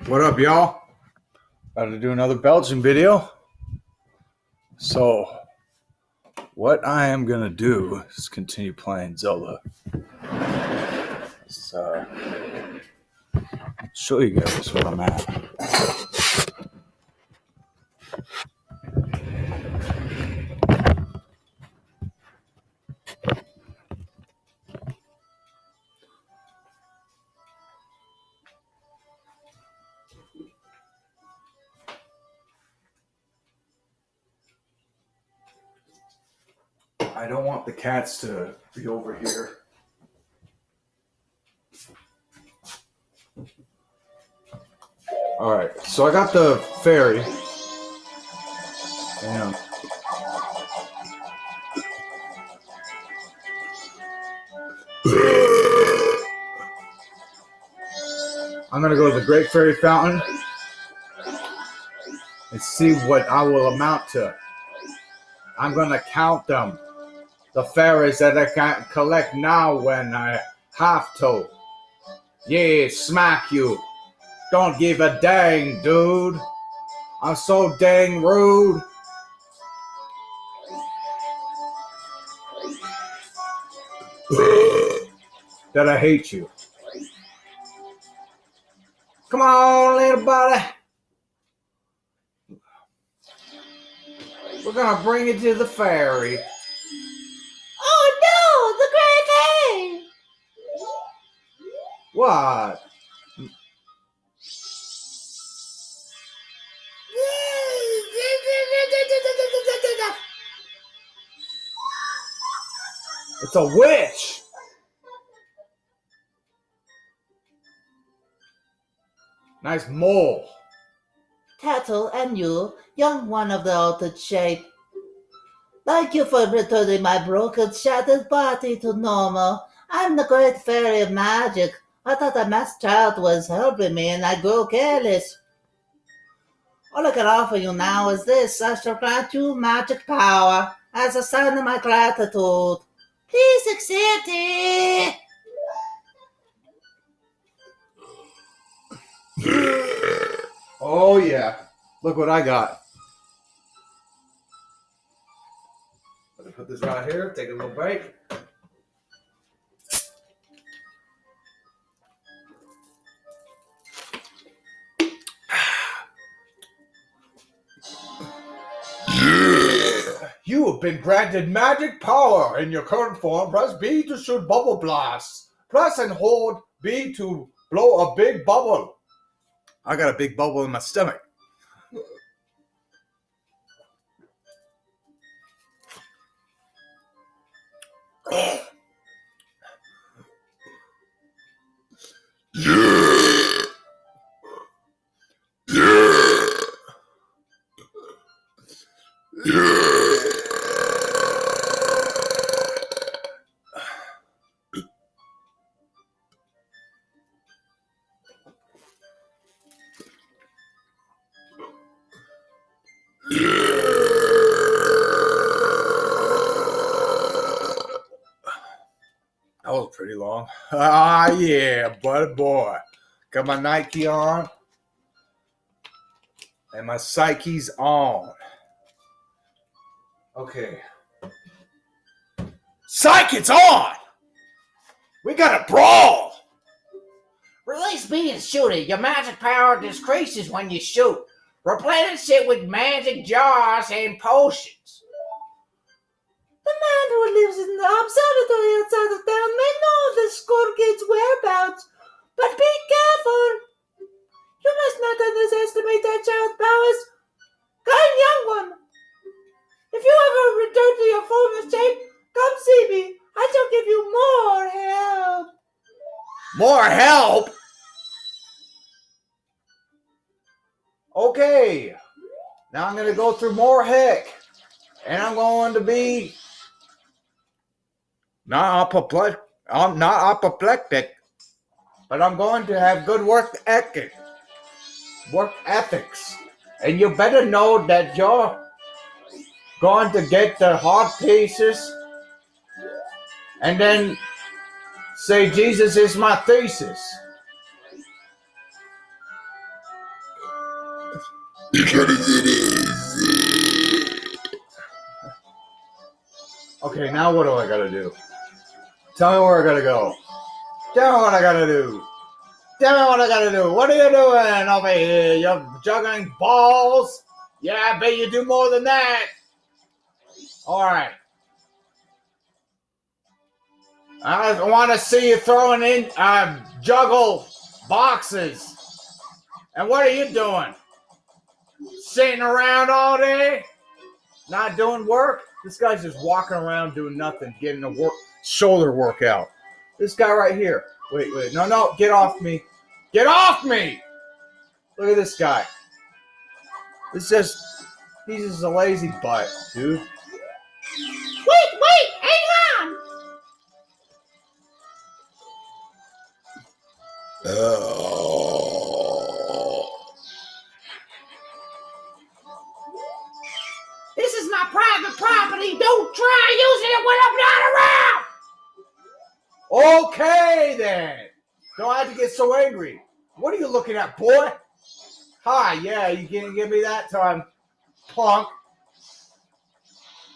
What up, y'all? About to do another belching video. So, what I am gonna do is continue playing Zelda. Let's show you guys where I'm at. I don't want the cats to be over here. Alright, so I got the ferry. And I'm gonna go to the Great Fairy Fountain and see what I will amount to. I'm gonna count them. The fairies that I can collect now when I have to. Yeah, smack you. Don't give a dang, dude. I'm so dang rude. That I hate you. Come on, little buddy. We're gonna bring you to the ferry. Oh no, the Great King! What? It's a witch! Nice mole. Tattle and you, young one of the altered shape. Thank you for returning my broken, shattered body to normal. I'm the great fairy of magic. I thought a masked child was helping me and I grew careless. All I can offer you now is this. I shall grant you magic power as a sign of my gratitude. Please accept it. Oh yeah. Look what I got. Let me put this right here, take a little break. You have been granted magic power. In your current form, press B to shoot bubble blasts. Press and hold B to blow a big bubble. I got a big bubble in my stomach. That was pretty long. Ah, yeah, buddy boy. Got my Nike on. And my psyche's on. Okay. Psych, it's on! We got a brawl! Release B and shoot it. Your magic power decreases when you shoot. Replenish it with magic jars and potions. The man who lives in the observatory outside of town may know the Scorpions' whereabouts, but be careful. You must not underestimate that child's powers. Kind young one, if you ever return to your former shape, come see me. I shall give you more help. More help? Okay. Now I'm going to go through more heck. And I'm going to be not apoplectic, but I'm going to have good work ethics. And you better know that you're going to get the hard pieces and then say Jesus is my thesis. Okay, now what do I gotta do? Tell me where I gotta go. Tell me what I gotta do. Tell me what I gotta do. What are you doing over here? You're juggling balls? Yeah, I bet you do more than that. Alright. I want to see you throwing in juggle boxes. And what are you doing? Sitting around all day? Not doing work? This guy's just walking around doing nothing, getting a shoulder workout. This guy right here. Wait. No, get off me. Get off me! Look at this guy. He's just a lazy butt, dude. Wait, hang on! This is my private property. Don't try using it when I'm not around. Okay, then. Don't have to get so angry. What are you looking at, boy? Hi, yeah, you can't give me that time, punk.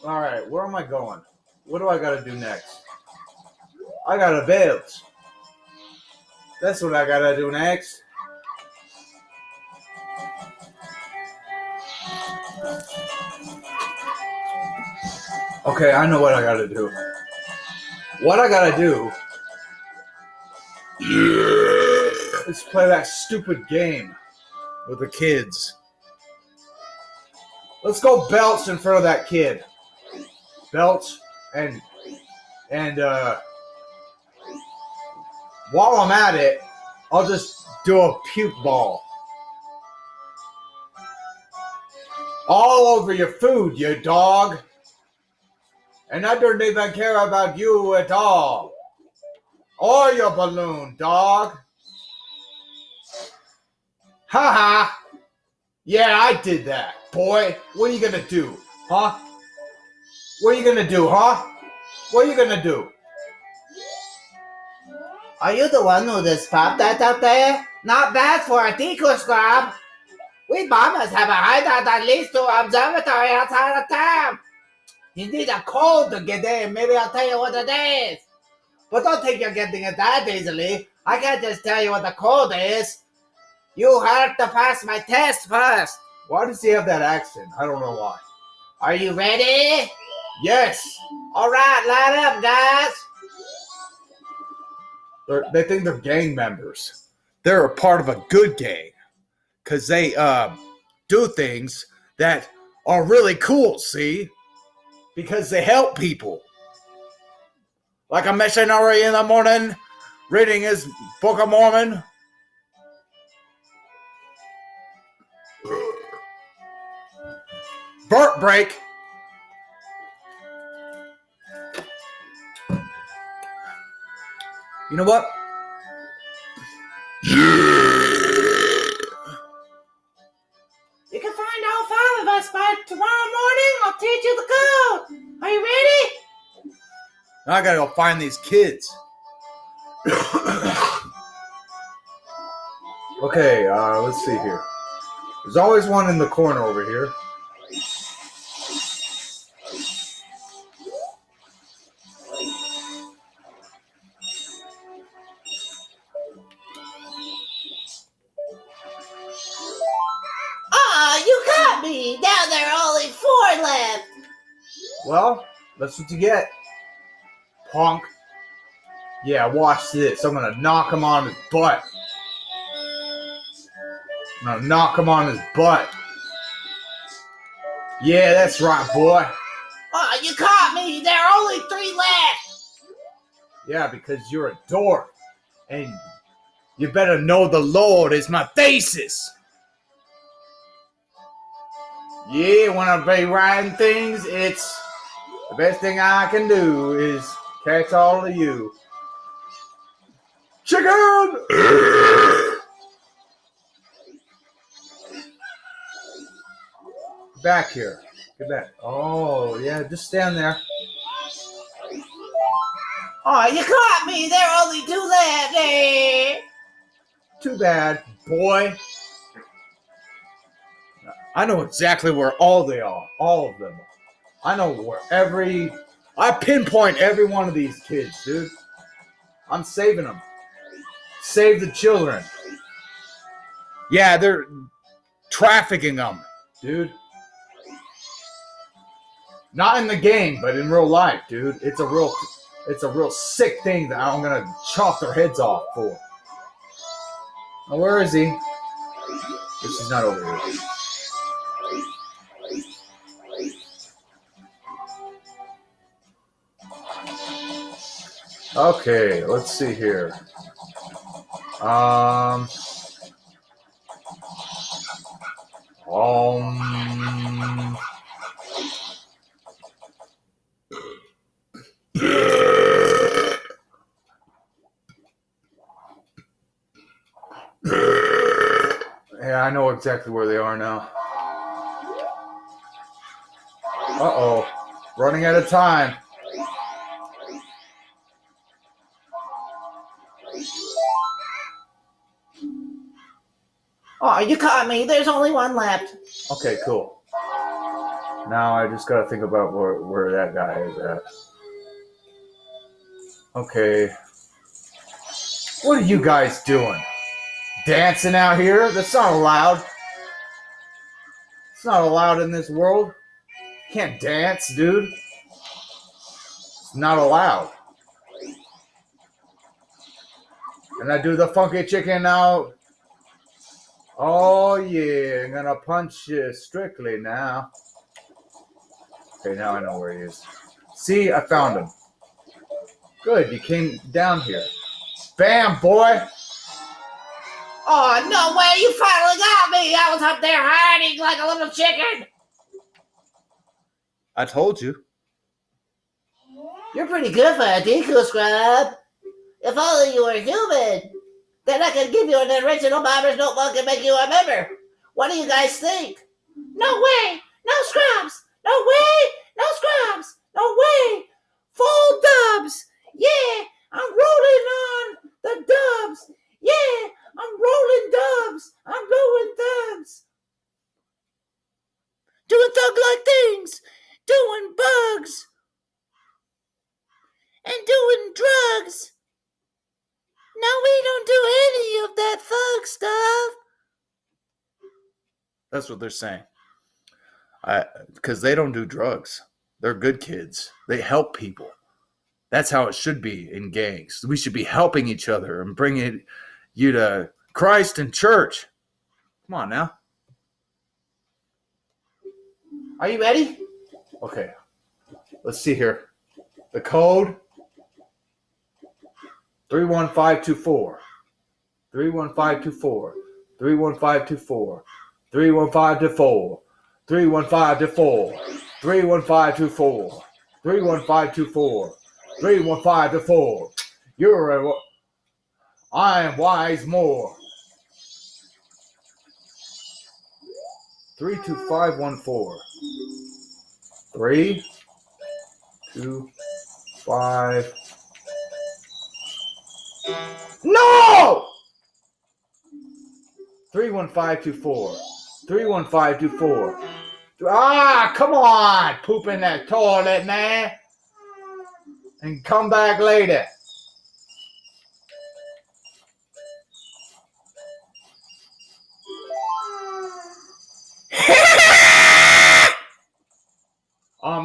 All right, where am I going? What do I got to do next? I got to build. That's what I got to do next. Okay, I know what I got to do. What I got to do is play that stupid game with the kids. Let's go belch in front of that kid. Belch and while I'm at it, I'll just do a puke ball. All over your food, you dog. And I don't even care about you at all. Or your balloon, dog. Ha! Yeah, I did that, boy. What are you gonna do, huh? What are you gonna do, huh? What are you gonna do? Are you the one who just popped that up there? Not bad for a decoy squad. We bombers have a hideout that leads to an observatory outside of town. You need a code to get in. Maybe I'll tell you what it is. But don't think you're getting it that easily. I can't just tell you what the code is. You have to pass my test first. Why does he have that accent? I don't know why. Are you ready? Yes. All right, line up, guys. They think they're gang members. They're a part of a good gang. Because they do things that are really cool, see? Because they help people. Like a missionary in the morning, reading his Book of Mormon. Burp break. You know what? You can find all 5 of us by tomorrow morning. I'll teach you the code. Are you ready? Now I gotta go find these kids. Okay, let's see here. There's always one in the corner over here. You got me. Now there are only 4 left. Well, that's what you get, punk. Yeah, watch this. I'm gonna knock him on his butt. I'm gonna knock him on his butt. Yeah, that's right, boy. You caught me. There are only 3 left. Yeah, because you're a dork. And you better know the Lord is my thesis. Yeah, when I be writing things, it's the best thing I can do is catch all of you. Chicken! Back here. Get back. Oh, yeah, just stand there. You caught me. There are only 2 left. Too bad, boy. I know exactly where all they are. All of them. I know where I pinpoint every one of these kids, dude. I'm saving them. Save the children. Yeah, they're trafficking them, dude. Not in the game, but in real life, dude. It's a real sick thing that I'm gonna chop their heads off for. Now, where is he? This is not over here. Okay, let's see here. Um. Yeah, I know exactly where they are now. Uh-oh. Running out of time. Oh, you caught me. There's only one left. Okay, cool. Now I just gotta think about where that guy is at. Okay. What are you guys doing? Dancing out here? That's not allowed. It's not allowed in this world. You can't dance, dude. It's not allowed. And I do the funky chicken now. Oh yeah, I'm gonna punch you strictly now. Okay, now I know where he is. See, I found him. Good, you came down here. Bam, boy! Oh, no way, you finally got me! I was up there hiding like a little chicken! I told you. You're pretty good for a decoy scrub. If only you were human. Then I could give you an original bomber's notebook and make you a member. What do you guys think? No way! No scrubs! No way! No scrubs! No way! Full dubs! Yeah! I'm rolling on the dubs! Yeah! I'm rolling dubs! I'm going dubs! Doing thug-like things! Doing bugs! And doing drugs! No, we don't do any of that thug stuff. That's what they're saying. Because they don't do drugs. They're good kids. They help people. That's how it should be in gangs. We should be helping each other and bringing you to Christ and church. Come on now. Are you ready? Okay. Let's see here. The code 31524. 31524. 31524. 31524. 31524. 31524. 31524. 31524. I am wise more. 32514. 3, 2, 5. No! 31524. 31524. Ah, come on! Poop in that toilet, man. And come back later.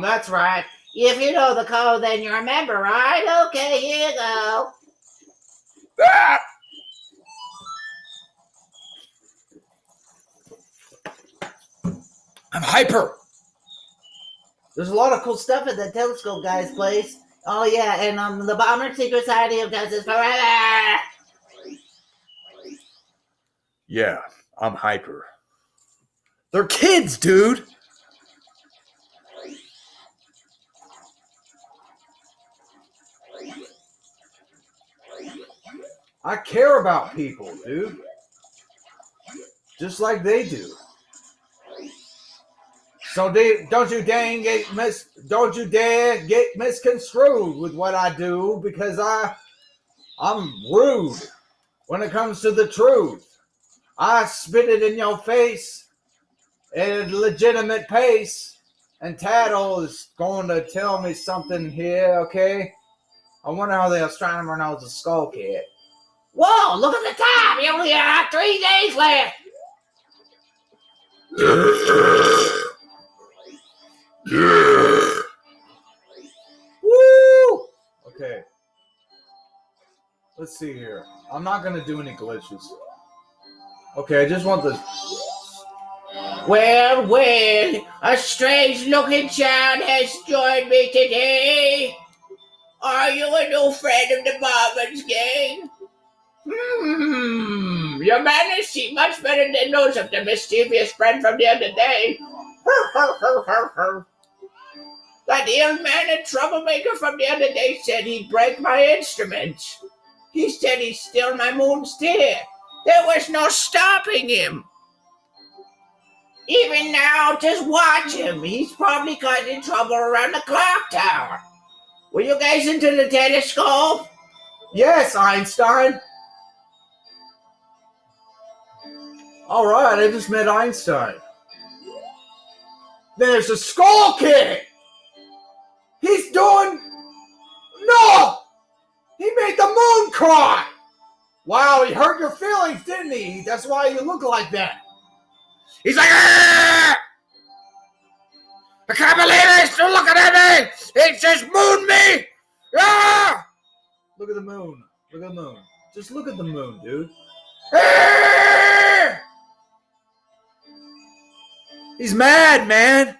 That's right. If you know the code, then you're a member, right? Okay, here you go. Ah! I'm hyper. There's a lot of cool stuff at the Telescope Guy's place. Oh yeah, and the Bomber Secret Society of Justice Forever. Yeah, I'm hyper. They're kids, dude. I care about people, dude. Just like they do. So don't you dare get misconstrued with what I do, because I'm rude when it comes to the truth. I spit it in your face at a legitimate pace. And Tattle is going to tell me something here, okay? I wonder how the astronomer knows the skull kid. Whoa, look at the time. You only have 3 days left. Woo! Okay. Let's see here. I'm not going to do any glitches. Okay, I just want the... Well, a strange-looking child has joined me today. Are you a new friend of the Marvin's gang? Your manners seem much better than those of the mischievous friend from the other day. That ill-mannered troublemaker from the other day said he'd break my instruments. He said he'd steal my moon's tear. There was no stopping him. Even now, just watch him. He's probably causing trouble around the clock tower. Were you guys into the telescope? Yes, Einstein. All right, I just met Einstein. There's a skull kid. He's doing... No! He made the moon cry. Wow, he hurt your feelings, didn't he? That's why you look like that. He's like, ah! I can't believe it! He's still looking at me! He just mooned me! Ah! Look at the moon. Look at the moon. Just look at the moon, dude. Ah! He's mad, man.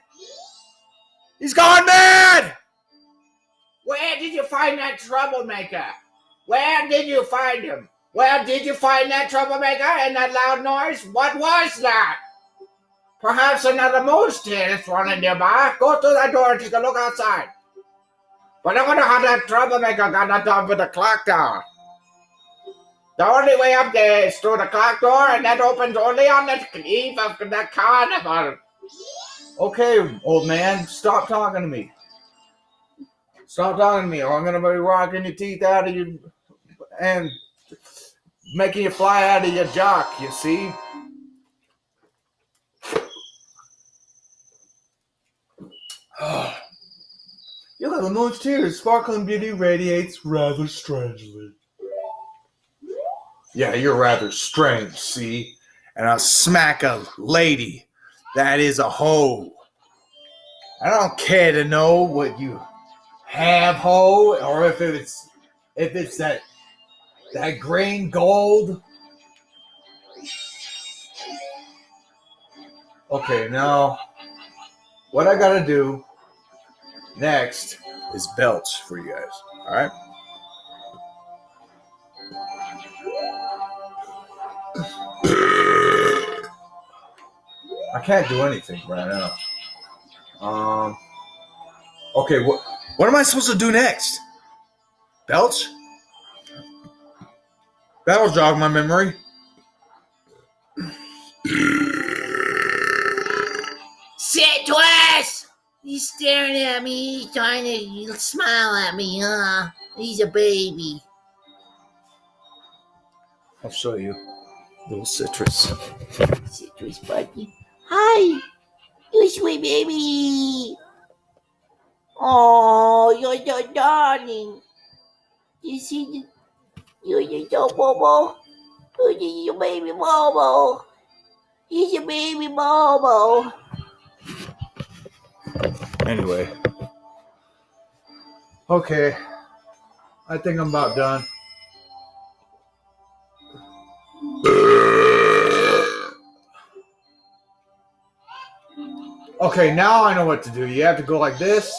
He's gone mad! Where did you find that troublemaker? Where did you find him? Where did you find that troublemaker and that loud noise? What was that? Perhaps another moose tail is running nearby. Go to that door and take a look outside. But I wonder how that troublemaker got that done with the clock tower. The only way up there is through the clock door, and that opens only on the eve of the carnival. Okay, old man, stop talking to me. Stop talking to me, or I'm going to be rocking your teeth out of you and making you fly out of your jock, you see? You got the moon's tears. Sparkling beauty radiates rather strangely. Yeah, you're rather strange, see? And I'll smack a lady that is a hoe. I don't care to know what you have, hoe, or if it's that green gold. Okay, now what I gotta do next is belch for you guys. All right. I can't do anything right now. Okay, what am I supposed to do next? Belch? That'll jog my memory. Sit twice! He's staring at me. He's trying to smile at me, huh? He's a baby. I'll show you. Little citrus. Citrus buddy. Hi! You sweet baby! Oh, you're so darling. You see, you're so Bobo. You're your baby Bobo. He's a baby Bobo. Anyway. Okay. I think I'm about done. Okay, now I know what to do. You have to go like this.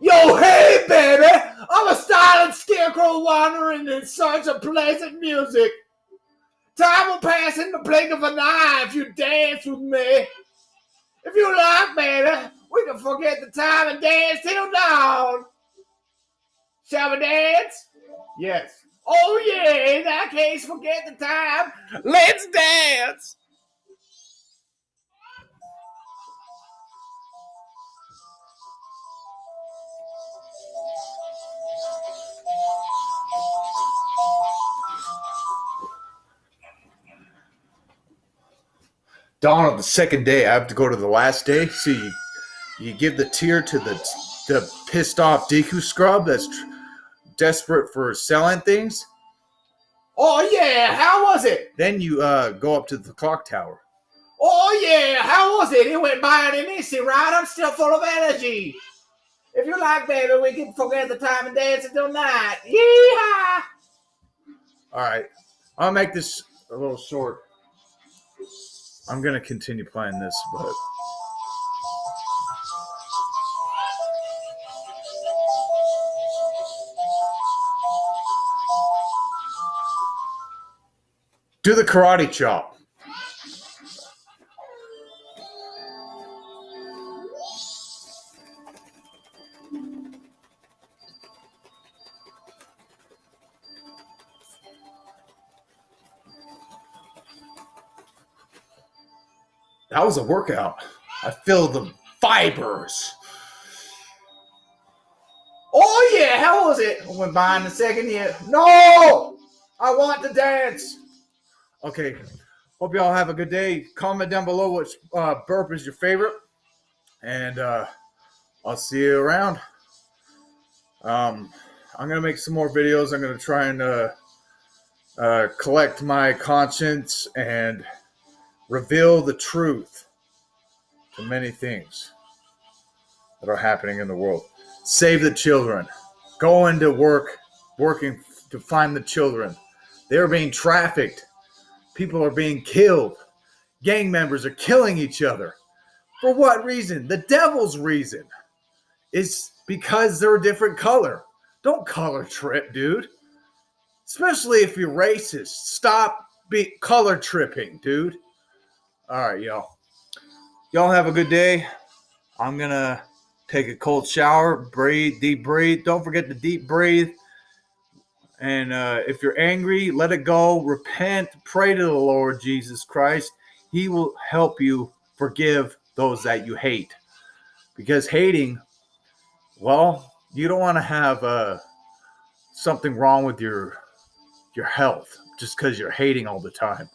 Yo, hey, baby! I'm a silent scarecrow wandering in search of pleasant music. Time will pass in the blink of an eye if you dance with me. If you like, baby, we can forget the time and dance till dawn. Shall we dance? Yes. Oh, yeah, in that case, forget the time. Let's dance. dawn of the second day, I have to go to the last day. So you give the tear to the pissed off Deku scrub that's desperate for selling things. Oh yeah, how was it? Then you go up to the clock tower. Oh yeah, how was it? It went by in an instant, right? I'm still full of energy. If you like, baby, we can forget the time and dance until night. Yeehaw! All right, I'll make this a little short. I'm gonna continue playing this, but do the karate chop. That was a workout. I feel the fibers. Oh yeah, how was it? I went by in the second year. No! I want to dance. Okay. Hope y'all have a good day. Comment down below which burp is your favorite. And I'll see you around. I'm going to make some more videos. I'm going to try and collect my conscience and reveal the truth to many things that are happening in the world. Save the children. Go into work, working to find the children. They're being trafficked. People are being killed. Gang members are killing each other. For what reason? The devil's reason. It's because they're a different color. Don't color trip, dude. Especially if you're racist. Stop color tripping, dude. All right, y'all. Y'all have a good day. I'm going to take a cold shower, breathe, deep breathe. Don't forget to deep breathe. And if you're angry, let it go. Repent. Pray to the Lord Jesus Christ. He will help you forgive those that you hate. Because hating, well, you don't want to have something wrong with your health just because you're hating all the time.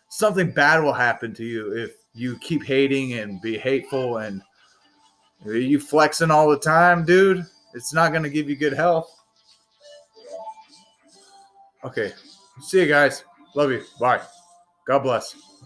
Something bad will happen to you if you keep hating and be hateful and you flexing all the time, dude. It's not going to give you good health. Okay. See you guys. Love you. Bye. God bless.